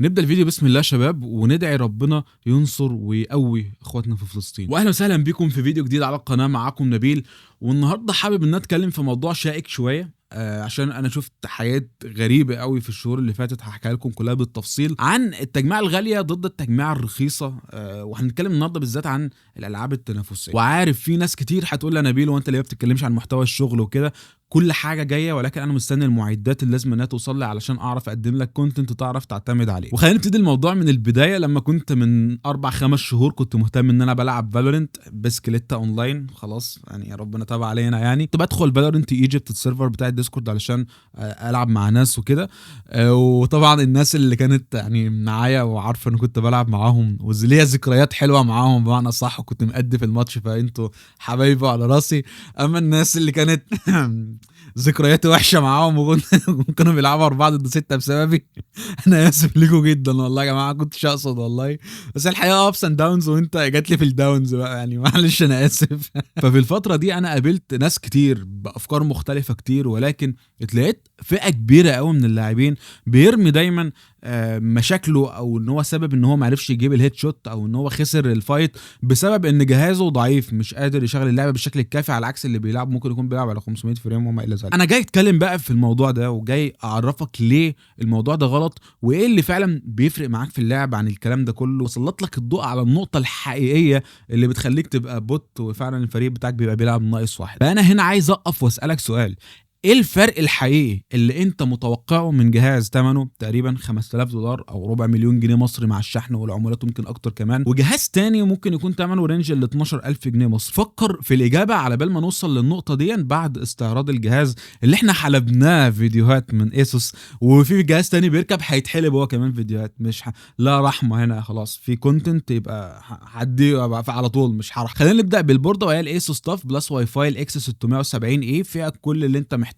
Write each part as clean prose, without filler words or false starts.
نبدأ الفيديو بسم الله يا شباب، وندعي ربنا ينصر ويقوي اخواتنا في فلسطين. واهلا وسهلا بكم في فيديو جديد على القناة. معاكم نبيل، والنهارده حابب ان اتكلم في موضوع شائك شوية. عشان انا شفت حياة غريبة قوي في الشهور اللي فاتت، هحكي لكم كلها بالتفصيل عن التجميع الغالية ضد التجميع الرخيصة. وهنتكلم النهارده بالذات عن الالعاب التنافسية. وعارف في ناس كتير هتقول لي يا نبيل وانت ليه ما بتتكلمش عن محتوى الشغل وكده. كل حاجه جايه، ولكن انا مستني المعدات اللي لازم انها توصل لي علشان اعرف اقدم لك كونتنت تعرف تعتمد عليه. وخلينا نبتدي الموضوع من البدايه. لما كنت من 4-5 شهور كنت مهتم ان انا بلعب فالورنت بسكليتا اونلاين، خلاص يعني ربنا تاب علينا. يعني كنت بدخل فالورنت ايجيبت السيرفر بتاع الديسكورد علشان العب مع ناس وكده. وطبعا الناس اللي كانت يعني معايا وعارفه ان كنت بلعب معاهم وليا ذكريات حلوه معاهم بمعنى صح، وكنت مأدي في الماتش، فانتوا حبايبي على راسي. اما الناس اللي كانت ذكرياتي وحشه معاهم وكانوا بيلعبوا 4 ضد 6 بسببي، انا اسف ليكم جدا والله يا جماعه، كنتش اقصد والله، بس الحقيقه ابس اند داونز وانت جات لي في الداونز بقى، يعني معلش انا اسف. ففي الفتره دي انا قابلت ناس كتير بافكار مختلفه كتير، ولكن اتلاقيت فئه كبيره قوي من اللاعبين بيرمي دايما مشاكله، او ان هو سبب ان هو ما عرفش يجيب الهيد شوت، او ان هو خسر الفايت بسبب ان جهازه ضعيف مش قادر يشغل اللعبه بالشكل الكافي، على عكس اللي بيلعب ممكن يكون بيلعب على 500 فريم وما الى ذلك. انا جاي اتكلم بقى في الموضوع ده، وجاي اعرفك ليه الموضوع ده غلط، وايه اللي فعلا بيفرق معاك في اللعب عن الكلام ده كله، وسلط لك الضوء على النقطه الحقيقيه اللي بتخليك تبقى بوت، وفعلا الفريق بتاعك بيبقى بيلعب ناقص واحد. فانا هنا عايز اقف واسالك سؤال: ايه الفرق الحقيقي اللي انت متوقعه من جهاز ثمنه تقريبا $5000 او ربع مليون جنيه مصري مع الشحن والعمولات ممكن اكتر كمان، وجهاز تاني ممكن يكون ثمنه رينج ال 12000 جنيه مصري؟ فكر في الاجابه على بال ما نوصل للنقطه دي بعد استعراض الجهاز اللي احنا حلبناه فيديوهات من ايسوس، وفي جهاز تاني بيركب هيتحلب هو كمان فيديوهات. مش لا رحمه هنا، خلاص في كونتنت يبقى هدي على طول، مش هرح. خلينا نبدا بالبورده، وهي الايسوس تاف بلس واي فاي الاكس 670 اي، فيها كل اللي انت محتاجه،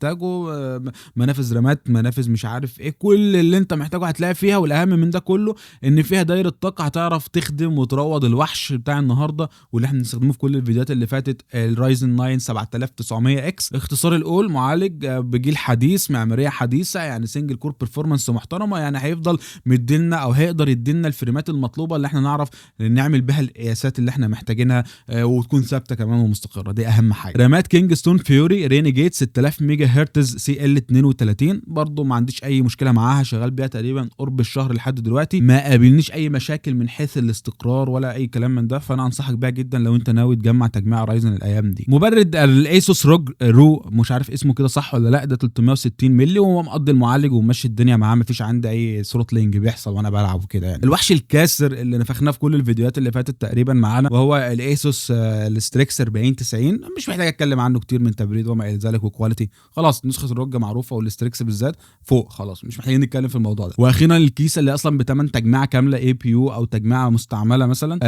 منافذ رامات، منافذ مش عارف ايه، كل اللي انت محتاجه هتلاقي فيها. والاهم من ده كله ان فيها دايره طاقه هتعرف تخدم وتروض الوحش بتاع النهارده واللي احنا بنستخدمه في كل الفيديوهات اللي فاتت، الرايزن 9 7900 اكس. اختصار الاول معالج بجيل حديث، معماريه حديثه، يعني سنجل كور بيرفورمانس محترمه، يعني هيفضل مدينا او هيقدر يدينا الفريمات المطلوبه اللي احنا نعرف نعمل بها القياسات اللي احنا محتاجينها، وتكون ثابته كمان ومستقره، دي اهم حاجه. رامات كينجستون فيوري رينيجيت 6000 ميجا هرتز سي ال 32، برضو ما عنديش اي مشكله معاها، شغال بيها تقريبا قرب الشهر لحد دلوقتي، ما قابلنيش اي مشاكل من حيث الاستقرار ولا اي كلام من ده، فانا انصحك بيها جدا لو انت ناوي تجمع تجميع رايزن الايام دي. مبرد الايسوس روج رو، مش عارف اسمه كده صح ولا لا، ده 360 مللي، وهو مقضي المعالج وماشي الدنيا معاه، مفيش عندي اي ثروتلينج بيحصل وانا بلعب وكده. يعني الوحش الكاسر اللي نفخناه في كل الفيديوهات اللي فاتت تقريبا معانا، وهو الايسوس الستريكس 4090، مش محتاج اتكلم عنه كتير من تبريد وما الى ذلك وكواليتي، خلاص نسخه الروج معروفه، والاستريكس بالذات فوق، خلاص مش محتاجين نتكلم في الموضوع ده. واخيرا الكيسه اللي اصلا بثمن تجميعه كامله اي بي يو او تجميعه مستعمله، مثلا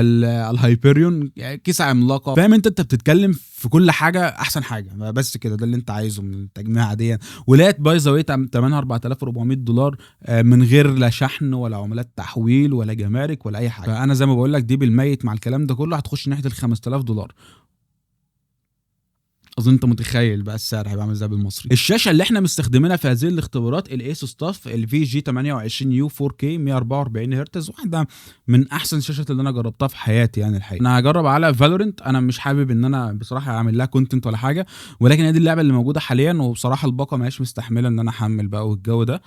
الهايبريون، يعني كيسه عملاقه، فاهم انت بتتكلم في كل حاجه احسن حاجه، بس كده ده اللي انت عايزه من التجميعه دي. ولقيت باي ذا واي ثمنها $4400 من غير لا شحن ولا عملات تحويل ولا جمارك ولا اي حاجه، فانا زي ما بقول لك دي بالميت مع الكلام ده كله هتخش ناحيه $5000. اظن انت متخيل بقى السعر هيبقى عامل ازاي بالمصري. الشاشه اللي احنا مستخدمينها في هذه الاختبارات الايسوس تاف الفي جي 28 يو 4K 144 هرتز، واحده من احسن الشاشات اللي انا جربتها في حياتي يعني الحقيقه. انا هجرب على فالورنت، انا مش حابب ان انا بصراحه اعمل لها كونتنت ولا حاجه، ولكن هي دي اللعبه اللي موجوده حاليا، وبصراحه الباقه ما هيش مستحمله ان انا احمل بقى والجو ده.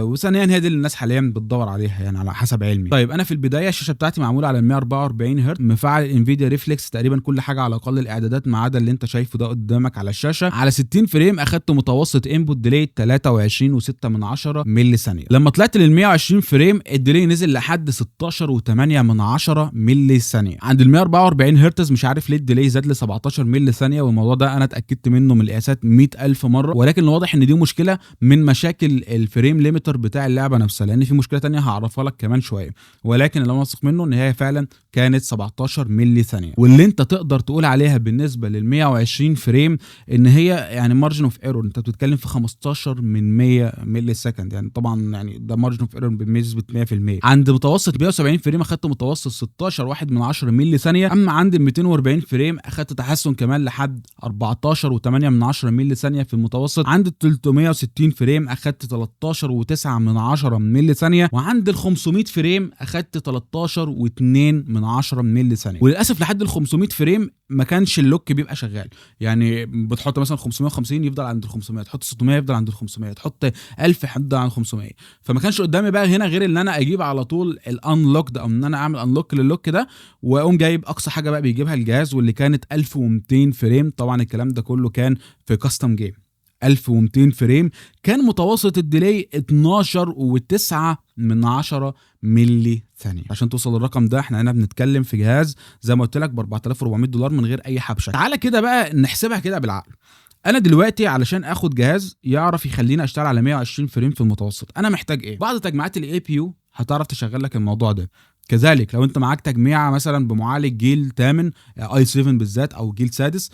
وثانيا هي دي اللي الناس حاليا بتدور عليها يعني على حسب علمي. طيب انا في البدايه الشاشه بتاعتي معموله على 144 هرتز، مفعل انفيديا ريفلكس تقريبا كل حاجه على اقل الاعدادات ما عدا اللي انت شايفه ده قدامك على الشاشه. على 60 فريم اخدت متوسط انبوت ديلي 23.6 ملي ثانيه. لما طلعت لل 120 فريم الديلي نزل لحد 16.8 ملي ثانيه. عند ال 144 هرتز مش عارف ليه الديلي زاد ل 17 ملي ثانيه، والموضوع ده انا اتاكدت منه من القياسات 100000 مره، ولكن واضح ان دي مشكله من مشاكل الفريم ليميتر بتاع اللعبه نفسها، لان في مشكله تانية هعرفها لك كمان شويه، ولكن اللي انا واثق منه ان هي فعلا كانت 17 ملي ثانيه، واللي انت تقدر تقول عليها بالنسبه لل 120 فريم ان هي يعني مارجن اوف ايرور. انت بتتكلم في 15 من 100 ملي سكند، يعني طبعا يعني ده مارجن اوف ايرور بنسبه 100%. عند متوسط 170 فريم اخدت متوسط 16 واحد من 10 ملي ثانيه، اما عند ال 240 فريم اخدت تحسن كمان لحد 14 و8 من 10 ملي ثانيه في المتوسط. عند ال 360 فريم اخدت 13 و9 من 10 ملي ثانيه، وعند ال 500 فريم اخدت 13 و2 من 10 ملي ثانيه. وللاسف لحد ال 500 فريم ما كانش اللوك بيبقى شغال، يعني بتحط مثلا 550 يفضل عند ال 500، تحط 600 يفضل عند ال 500، تحط 1000 يفضل عند 500. فما كانش قدامي بقى هنا غير ان انا اجيب على طول الانلوك ده، او ان انا اعمل انلوك للوك ده، واقوم جايب اقصى حاجه بقى بيجيبها الجهاز، واللي كانت 1200 فريم. طبعا الكلام ده كله كان في كاستم جيم. 1200 فريم كان متوسط الديلي 12 و9 من 10 ملي ثانيه. عشان توصل للرقم ده احنا هنا بنتكلم في جهاز زي ما قلت لك ب $4400 من غير اي حبشه. تعالى كده بقى نحسبها كده بالعقل. انا دلوقتي علشان اخد جهاز يعرف يخليني اشتغل على 120 فريم في المتوسط انا محتاج ايه؟ بعض تجميعات الاي بي يو هتعرف تشغل لك الموضوع ده. كذلك لو انت معاك تجميعه مثلا بمعالج جيل 8 اي 7 بالذات او جيل سادس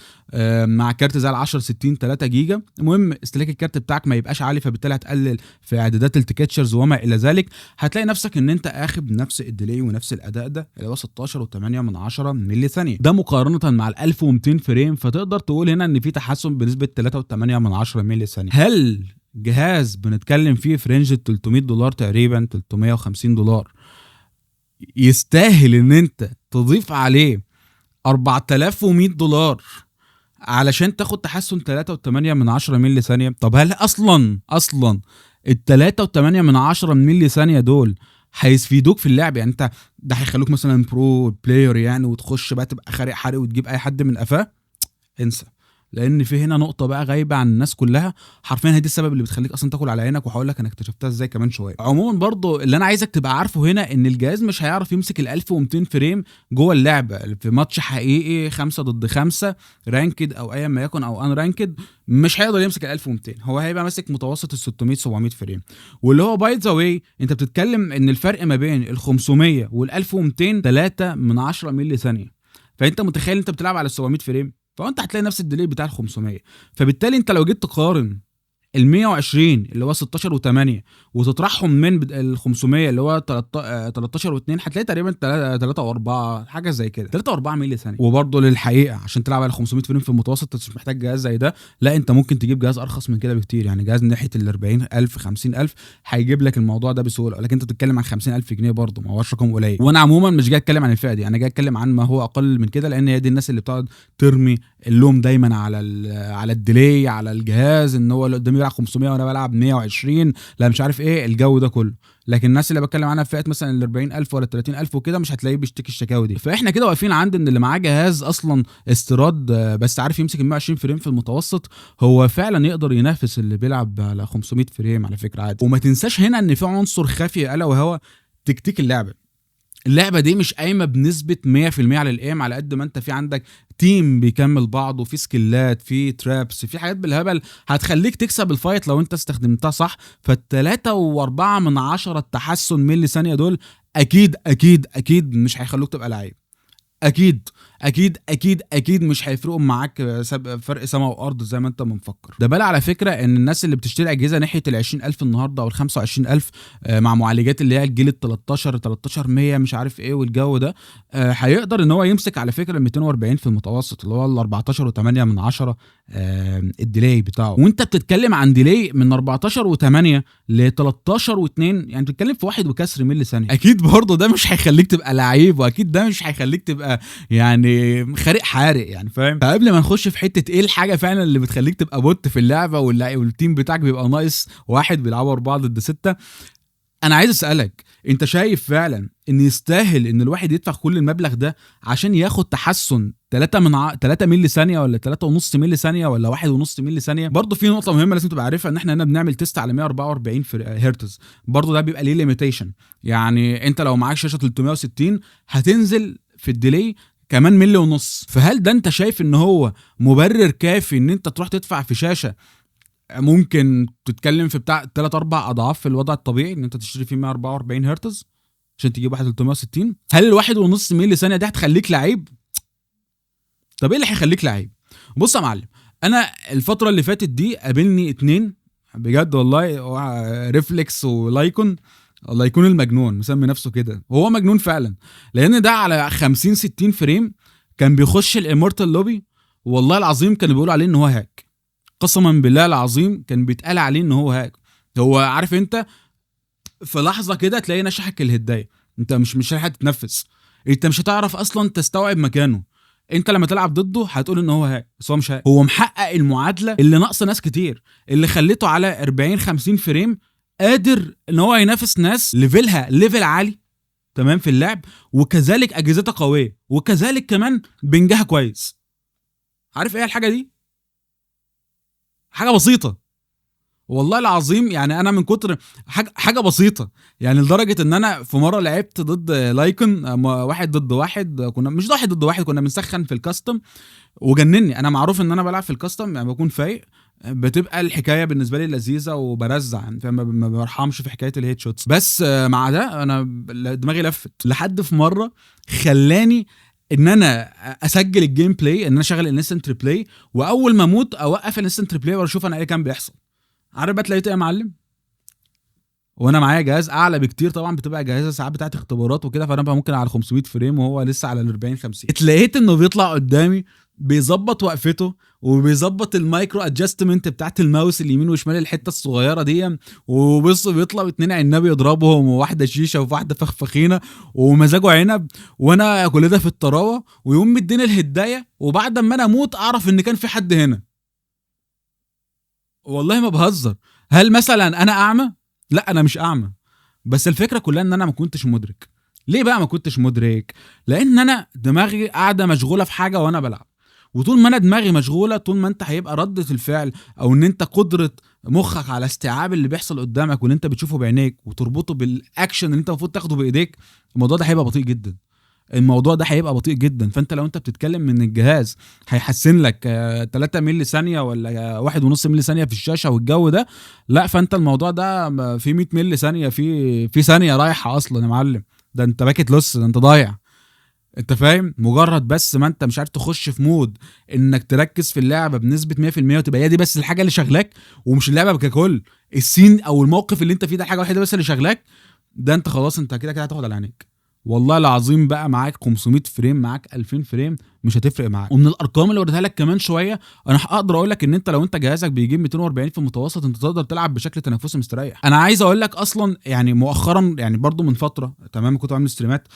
مع كارت زي ال 1060 3 جيجا، المهم استهلاك الكارت بتاعك ما يبقاش عالي، فبالتالي هتقلل في اعدادات التكاتشرز وما الى ذلك، هتلاقي نفسك ان انت اخد نفس الديلي ونفس الاداء ده اللي هو 16 و8 من 10 ملي ثانيه، ده مقارنه مع ال 1200 فريم. فتقدر تقول هنا ان في تحسن بنسبه 3.8 من 10 ملي ثانيه. هل جهاز بنتكلم فيه في رينج $300 تقريبا $350 يستاهل ان انت تضيف عليه $4100 علشان تاخد تحسن 3.8 من 10 ملي ثانيه؟ طب هل اصلا ال 3.8 من 10 ملي ثانيه دول هيفيدوك في اللعب؟ يعني انت ده هيخلوك مثلا برو بلاير يعني، وتخش بقى تبقى خارق حرق وتجيب اي حد من قفاه؟ انسى. لان في هنا نقطه بقى غايبه عن الناس كلها، حرفيا هي دي السبب اللي بتخليك اصلا تاكل على عينك، وهقول لك انا اكتشفتها ازاي كمان شويه. عموما برضو اللي انا عايزك تبقى عارفه هنا ان الجهاز مش هيعرف يمسك ال 1200 فريم جوه اللعبه في ماتش حقيقي 5 ضد 5 رانكد او ايا ما يكن او ان رانكد، مش هيقدر يمسك ال 1200. هو هيبقى ماسك متوسط ال 600 700 فريم، واللي هو باي ذا واي انت بتتكلم ان الفرق ما بين ال 500 وال 1200 3 من 10 ملي ثانيه. فانت متخيل انت بتلعب على ال 700 فريم، فانت هتلاقي نفس الديلي بتاع ال 500. فبالتالي انت لو جيت تقارن ال 120 اللي هو 16 و8 وتطرحهم من ال 500 اللي هو 13 و2، هتلاقي تقريبا 3 و4 حاجه زي كده، 3 و4 ملي ثانيه. وبرده للحقيقه عشان تلعب على 500 فريم في المتوسط انت مش محتاج جهاز زي ده، لا انت ممكن تجيب جهاز ارخص من كده بكتير، يعني جهاز ناحيه ال 40000 50000 هيجيب لك الموضوع ده بسهوله. لكن انت بتتكلم عن 50000 جنيه برده، ما هوش رقم قليل. وانا عموما مش جاي اتكلم عن الفئه دي، انا جاي اتكلم عن ما هو اقل من كده، لان هي دي الناس اللي بتقعد ترمي اللوم دايما على الديلي على الجهاز، ان هو اللي قدامي بيلعب 500 وانا بلعب 120 لا مش عارف ايه الجو ده كله. لكن الناس اللي بتكلم عنها في فئه مثلا ال 40000 ولا 30000 وكده مش هتلاقيه بيشتكي الشكاوي دي. فاحنا كده واقفين عند ان اللي معاه جهاز اصلا استيراد بس عارف يمسك ال 120 فريم في المتوسط هو فعلا يقدر ينافس اللي بيلعب على 500 فريم على فكره عادي. وما تنساش هنا ان في عنصر خفي الا وهو تكتيك اللعبه دي مش قايمه بنسبه 100% على الايم، على قد ما انت في عندك تيم بيكمل بعضه، في سكيلات، في ترابس، في حاجات بالهبل هتخليك تكسب الفايت لو انت استخدمتها صح. فال3.4 من 10 التحسن ملي ثانيه دول اكيد اكيد اكيد مش هيخلوك تبقى لعيب، اكيد اكيد اكيد اكيد مش هيفرقوا معاك فرق سما وارض زي ما انت مفكر. ده بل على فكره ان الناس اللي بتشتري اجهزه ناحيه ال 20000 النهارده او ال 25000 مع معالجات اللي هي الجيل ال 13100 مش عارف ايه والجو ده، هيقدر ان هو يمسك على فكره ال 240 في المتوسط اللي هو ال 14.8 من 10 الديلي بتاعه. وانت بتتكلم عن ديلي من 14.8 ل 13.2، يعني بتتكلم في 1 وكسر ملي ثانيه. اكيد برضه ده مش هيخليك تبقى لعيب، واكيد ده مش هيخليك تبقى يعني خارق حارق، يعني فاهم. فقبل ما نخش في حته ايه الحاجه فعلا اللي بتخليك تبقى بوت في اللعبه والتيم بتاعك بيبقى ناقص واحد بيلعبوا 4 ضد 6، انا عايز اسالك انت شايف فعلا ان يستاهل ان الواحد يدفع كل المبلغ ده عشان ياخد تحسن 3 ملي ثانيه ولا 3.5 ملي ثانيه ولا 1.5 ملي ثانيه؟ برضه في نقطه مهمه لازم تبقى عارفها، ان احنا هنا بنعمل تيست على 144 هرتز، برضه ده بيبقى ليه ليميتيشن. يعني انت لو معاك شاشه 360 هتنزل في الديلي كمان ملي ونص. فهل ده انت شايف ان هو مبرر كافي ان انت تروح تدفع في شاشه ممكن تتكلم في بتاع 3-4 اضعاف في الوضع الطبيعي ان انت تشتري فيه 144 هرتز؟ عشان تجيب واحد 360. هل الواحد ونص ملي ثانيه دي هتخليك لعيب؟ طب ايه اللي هيخليك لعيب؟ بص يا معلم، انا الفتره اللي فاتت دي قابلني اتنين بجد والله، ريفلكس ولايكون. الله يكون المجنون مسمي نفسه كده، وهو مجنون فعلا، لان ده على 50 60 فريم كان بيخش الامورتال لوبي، والله العظيم كانوا بيقولوا عليه ان هو هاك. قسما بالله العظيم كان بيتقال عليه ان هو هاك. هو عارف انت في لحظه كده تلاقي نشحك الهدايه، انت مش رايح تتنفس، انت مش هتعرف اصلا تستوعب مكانه. انت لما تلعب ضده هتقول ان هو هاك، بس هو مش هاك، هو محقق المعادله اللي ناقصه ناس كتير، اللي خليته على 40 50 فريم قادر ان هو ينافس ناس ليفلها ليفل عالي تمام في اللعب، وكذلك اجهزتها قويه، وكذلك كمان بنجها كويس. عارف ايه الحاجه دي؟ حاجه بسيطه والله العظيم، يعني انا من كتر حاجه بسيطه، يعني لدرجه ان انا في مره لعبت ضد لايكون، واحد ضد واحد، كنا مش واحد ضد واحد، كنا بنسخن في الكاستم وجنني. انا معروف ان انا بلعب في الكاستم يعني بكون فايق، بتبقى الحكايه بالنسبه لي لذيذه وبرزع، فما برحمش في حكايه الهيد شوتس. بس مع ده انا دماغي لفت لحد في مره خلاني ان انا اسجل الجيم بلاي، ان انا اشغل الانستنت ريبلاي، واول ما اموت اوقف الانستنت ريبلاي واشوف انا ايه كان بيحصل. عارف بقى تلاقيت ايه يا معلم؟ وانا معايا جهاز اعلى بكتير طبعا، بتبقى جهازه ساعات بتاعت اختبارات وكده، فانا بقى ممكن على 500 فريم وهو لسه على ال 40 50. اتلاقيت انه بيطلع قدامي بيظبط وقفته، وبيظبط المايكرو ادجستمنت بتاعت الماوس اليمين وشمال الحته الصغيره دي، وبص بيطلع اتنين عناب يضربهم، وواحده شيشه وواحده فخفخينه ومزاجه عنب، وانا كل ده في الطراوه، ويقوم مديني الهدايه، وبعد ما انا اموت اعرف ان كان في حد هنا. والله ما بهزر. هل مثلا انا اعمى؟ لا انا مش اعمى، بس الفكره كلها ان انا ما كنتش مدرك. ليه بقى ما كنتش مدرك؟ لان انا دماغي قاعده مشغوله في حاجه وانا بلعب، وطول ما انا دماغي مشغوله طول ما انت هيبقى ردة الفعل او ان انت قدره مخك على استيعاب اللي بيحصل قدامك واللي انت بتشوفه بعينيك وتربطه بالاكشن اللي انت المفروض تاخده بايديك، الموضوع ده هيبقى بطيء جدا. الموضوع ده هيبقى بطيء جدا. فانت لو انت بتتكلم من الجهاز هيحسن لك 3 مللي ثانيه ولا 1.5 مللي ثانيه في الشاشه والجو ده، لا فانت الموضوع ده في 100 مللي ثانيه في ثانيه رايحه اصلا يا معلم. ده انت باكت لوس، ده انت ضايع. انت فاهم؟ مجرد بس ما انت مش عارف تخش في مود انك تركز في اللعبه بنسبه 100% وتبقى هي دي بس الحاجه اللي شغلاك، ومش اللعبه ككل، السين او الموقف اللي انت فيه ده الحاجه الوحيده بس اللي شغلاك، ده انت خلاص انت كده كده هتاخد على عينيك. والله العظيم بقى معاك 500 فريم معاك 2000 فريم مش هتفرق معاك. ومن الارقام اللي وريتها لك كمان شويه، انا هقدر اقول لك ان انت لو انت جهازك بيجيب 240 في المتوسط انت تقدر تلعب بشكل تنافسي مستريح. انا عايز اقول لك اصلا يعني مؤخرا يعني برضو من فتره تمام كنت عامل ستريمات،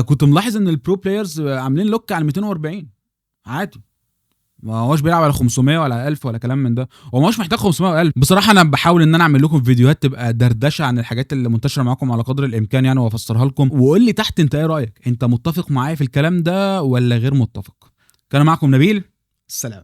كنت ملاحظ ان البرو بلايرز عاملين لوك على 240 عادي، ما هوش بيلعب على 500 ولا 1000 ولا كلام من ده، هو ما هوش محتاج 500 و1000. بصراحه انا بحاول ان انا اعمل لكم فيديوهات تبقى دردشه عن الحاجات اللي منتشره معاكم على قدر الامكان يعني، وافسرها لكم. وقول لي تحت انت ايه رايك، انت متفق معايا في الكلام ده ولا غير متفق؟ كان معكم نبيل، السلام.